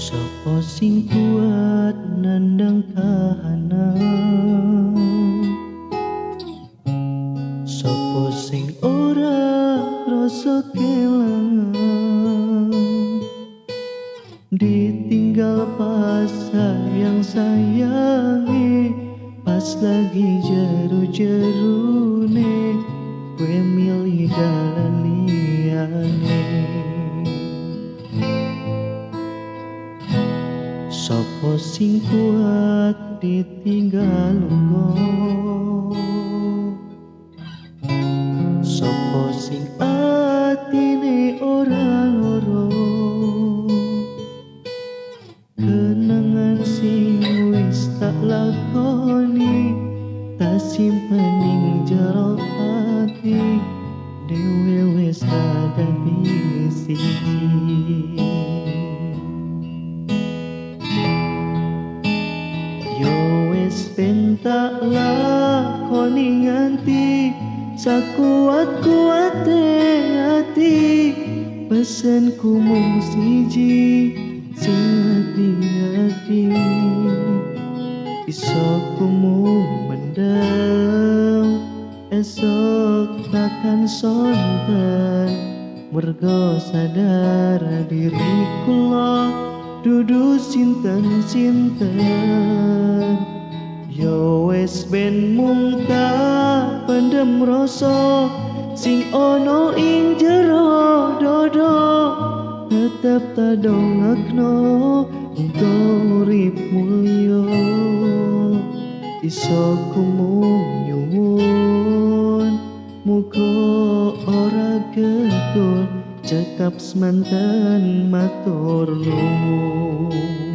Sopo sing kuat nandang kahanan, sopo sing ora rasa kelangan, ditinggal pas sayang-sayangi, pas lagi jeru-jerune, kue milih dalan liyane. Sopo sing kuat ditinggal lunga, sopo sing atine ora loro, kenangan sing wis tak lakoni, tak simpen ning jero ati, dhewe wis habisi. Tak lakoni nganti sakuat-kuate hati, pesenku mung siji sing hati-hati, isoku mung mendem esok takkan sonten, mergo sadar diriku lo dudu sinten-sinten. Yo wes ben mung tak pendem rasa sing ono ing jero dodo, tetep tak dongakno engko urip mulya, iso ku mung nyuwun muga ora getun cekap semanten matur nuwun.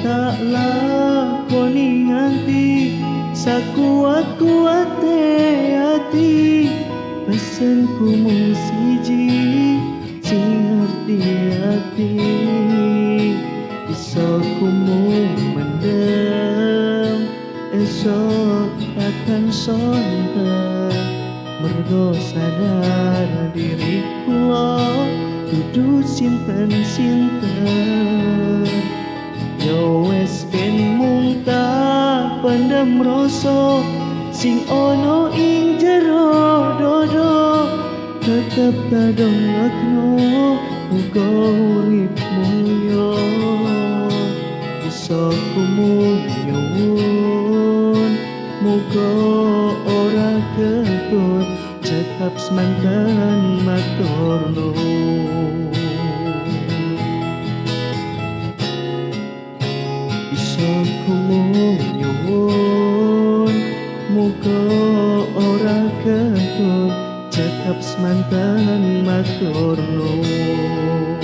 Tak lakoni nganti sakuat-kuate hati, pesenku mung siji sing hati-hati, iso ku mung mendem esok takkan sonten, mergo sadar diriku lo dudu sinten-sinten. Yo wes ben mung tak pendem rasa sing ono ing jero dodo, tetep tak dongakno muga urip mulya, iso ku mung nyuwun muga ora ketut cekap semanten matur nuwun. Aku mung nyuwun muga ora ketut cekap semanten matur nuwun.